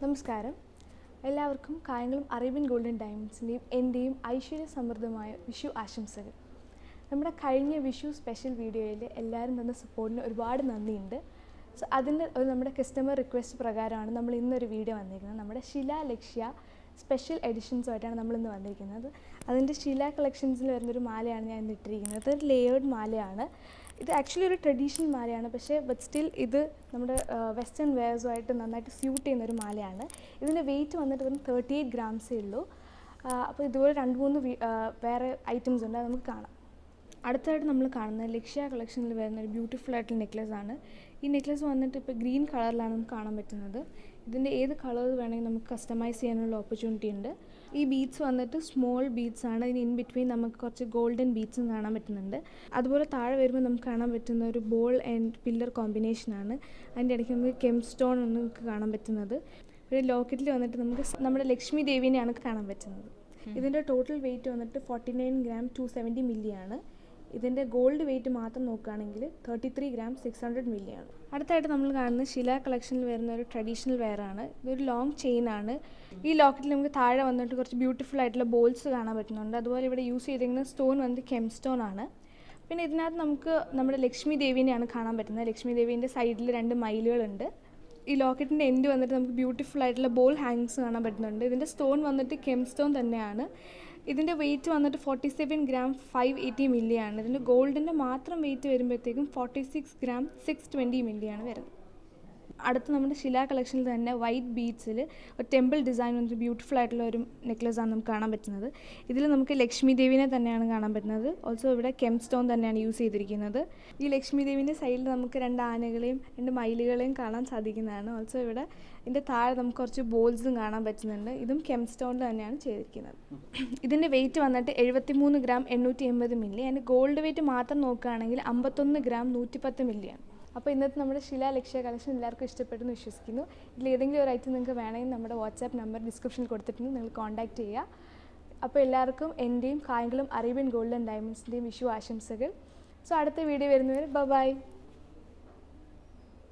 നമസ്കാരം. എല്ലാവർക്കും Kayamkulam Arabian golden ഡയമണ്ട്സിൻ്റെയും എൻ്റെയും ഐശ്വര്യ സമൃദ്ധമായ വിഷു ആശംസകൾ. നമ്മുടെ കഴിഞ്ഞ വിഷു സ്പെഷ്യൽ വീഡിയോയിൽ എല്ലാവരും തന്ന സപ്പോർട്ടിന് ഒരുപാട് നന്ദിയുണ്ട്. സോ അതിൻ്റെ നമ്മുടെ കസ്റ്റമർ റിക്വസ്റ്റ് പ്രകാരമാണ് നമ്മൾ ഇന്നൊരു വീഡിയോ വന്നിരിക്കുന്നത്. നമ്മുടെ ശിലാലക്ഷ്യ സ്പെഷ്യൽ എഡിഷൻസുമായിട്ടാണ് നമ്മളിന്ന് വന്നിരിക്കുന്നത്. അതിൻ്റെ ശില കളക്ഷൻസിൽ വരുന്നൊരു മാലയാണ് ഞാൻ ഇന്ന് ഇട്ടിരിക്കുന്നത്. ഇതൊരു ലേയേർഡ് മാലയാണ്. ഇത് ആക്ച്വലി ഒരു ട്രഡീഷണൽ മാലയാണ്, പക്ഷേ ബട്ട് സ്റ്റിൽ ഇത് നമ്മുടെ വെസ്റ്റേൺ വെയർസുമായിട്ട് നന്നായിട്ട് സ്യൂട്ട് ചെയ്യുന്നൊരു മാലയാണ്. ഇതിൻ്റെ വെയിറ്റ് വന്നിട്ട് വെറും 38 ഗ്രാംസേ ഉള്ളൂ. അപ്പോൾ ഇതുപോലെ 2-3 വേറെ ഐറ്റംസ് ഉണ്ട്, അത് നമുക്ക് കാണാം. അടുത്തായിട്ട് നമ്മൾ കാണുന്നത് ലക്ഷ്യ കളക്ഷനിൽ വരുന്ന ഒരു ബ്യൂട്ടിഫുൾ ആയിട്ടുള്ള നെക്ലസ് ആണ്. ഈ നെക്ലസ് വന്നിട്ട് ഇപ്പോൾ ഗ്രീൻ കളറിലാണ് നമുക്ക് കാണാൻ പറ്റുന്നത്. ഇതിൻ്റെ ഏത് കളർ വേണമെങ്കിൽ നമുക്ക് കസ്റ്റമൈസ് ചെയ്യാനുള്ള ഓപ്പർച്യൂണിറ്റി ഉണ്ട്. ഈ ബീഡ്സ് വന്നിട്ട് സ്മോൾ ബീഡ്സ് ആണ്. ഇതിന് ഇൻ ബിറ്റ്വീൻ നമുക്ക് കുറച്ച് ഗോൾഡൻ ബീഡ്സും കാണാൻ പറ്റുന്നുണ്ട്. അതുപോലെ താഴെ വരുമ്പോൾ നമുക്ക് കാണാൻ പറ്റുന്ന ഒരു ബോൾ ആൻഡ് പില്ലർ കോമ്പിനേഷനാണ്. അതിൻ്റെ ഇടയ്ക്ക് നമുക്ക് കെം സ്റ്റോൺ ആണ് നമുക്ക് കാണാൻ പറ്റുന്നത്. ഒരു ലോക്കറ്റിൽ വന്നിട്ട് നമുക്ക് നമ്മുടെ ലക്ഷ്മി ദേവീനെയാണ് കാണാൻ പറ്റുന്നത്. ഇതിൻ്റെ ടോട്ടൽ വെയിറ്റ് വന്നിട്ട് 49 ഗ്രാം 270 മില്ലി ആണ്. ഇതിൻ്റെ ഗോൾഡ് വെയിറ്റ് മാത്രം നോക്കുകയാണെങ്കിൽ 33 ഗ്രാം 600 മില്ലി ആണ്. അടുത്തായിട്ട് നമ്മൾ കാണുന്നത് ശില കളക്ഷനിൽ വരുന്ന ഒരു ട്രഡീഷണൽ വെയർ ആണ്. ഇതൊരു ലോങ് ചെയിൻ ആണ്. ഈ ലോക്കറ്റിൽ നമുക്ക് താഴെ വന്നിട്ട് കുറച്ച് ബ്യൂട്ടിഫുൾ ആയിട്ടുള്ള ബോൾസ് കാണാൻ പറ്റുന്നുണ്ട്. അതുപോലെ ഇവിടെ യൂസ് ചെയ്തിരിക്കുന്ന സ്റ്റോൺ വന്നിട്ട് കെം സ്റ്റോൺ ആണ്. പിന്നെ ഇതിനകത്ത് നമുക്ക് നമ്മുടെ ലക്ഷ്മി ദേവീനെയാണ് കാണാൻ പറ്റുന്നത്. ലക്ഷ്മി ദേവീൻ്റെ സൈഡിൽ 2 മയിലുകളുണ്ട്. ഈ ലോക്കറ്റിൻ്റെ എൻഡ് വന്നിട്ട് നമുക്ക് ബ്യൂട്ടിഫുൾ ആയിട്ടുള്ള ബോൾ ഹാങ്സ് കാണാൻ പറ്റുന്നുണ്ട്. ഇതിൻ്റെ സ്റ്റോൺ വന്നിട്ട് കെം സ്റ്റോൺ തന്നെയാണ്. ഇതിൻ്റെ വെയിറ്റ് വന്നിട്ട് 47 ഗ്രാം 580 മില്ലി ആണ്. ഇതിൻ്റെ ഗോൾഡിൻ്റെ മാത്രം വെയിറ്റ് വരുമ്പോഴത്തേക്കും 46 ഗ്രാം 620 മില്ലിയാണ് വരുന്നത്. അടുത്ത് നമ്മുടെ ശില കളക്ഷനിൽ തന്നെ വൈറ്റ് ബീഡ്സിൽ ഒരു ടെമ്പിൾ ഡിസൈൻ വന്നിട്ട് ബ്യൂട്ടിഫുൾ ആയിട്ടുള്ള ഒരു നെക്ലസാണ് നമുക്ക് കാണാൻ പറ്റുന്നത്. ഇതിൽ നമുക്ക് ലക്ഷ്മി ദേവിനെ തന്നെയാണ് കാണാൻ പറ്റുന്നത്. ഓൾസോ ഇവിടെ കെം സ്റ്റോൺ തന്നെയാണ് യൂസ് ചെയ്തിരിക്കുന്നത്. ഈ ലക്ഷ്മി ദേവിൻ്റെ സൈഡിൽ നമുക്ക് 2 ആനകളെയും 2 മയിലുകളെയും കാണാൻ സാധിക്കുന്നതാണ്. ഓൾസോ ഇവിടെ ഇതിൻ്റെ താഴെ നമുക്ക് കുറച്ച് ബോൾസും കാണാൻ പറ്റുന്നുണ്ട്. ഇതും കെം സ്റ്റോണിൽ തന്നെയാണ് ചെയ്തിരിക്കുന്നത്. ഇതിൻ്റെ വെയിറ്റ് വന്നിട്ട് 73 ഗ്രാം 880 മില്ലി. അതിൻ്റെ ഗോൾഡ് വെയിറ്റ് മാത്രം നോക്കുകയാണെങ്കിൽ 51 ഗ്രാം 110 മില്ലിയാണ്. അപ്പോൾ ഇന്നത്തെ നമ്മുടെ ശില ലക്ഷ്യ കളക്ഷൻ എല്ലാവർക്കും ഇഷ്ടപ്പെട്ടെന്ന് വിശ്വസിക്കുന്നു. ഇതിൽ ഏതെങ്കിലും ഒരു ഐറ്റം നിങ്ങൾക്ക് വേണമെങ്കിൽ നമ്മുടെ വാട്സാപ്പ് നമ്പർ ഡിസ്ക്രിപ്ഷനിൽ കൊടുത്തിട്ടുണ്ട്, നിങ്ങൾ കോൺടാക്റ്റ് ചെയ്യുക. അപ്പോൾ എല്ലാവർക്കും എൻ്റെയും കായംകുളം അറേബ്യൻ ഗോൾഡൻ ഡയമണ്ട്സിൻ്റെയും വിഷു ആശംസകൾ. സോ അടുത്ത വീഡിയോ വരുന്നവരെ ബൈ.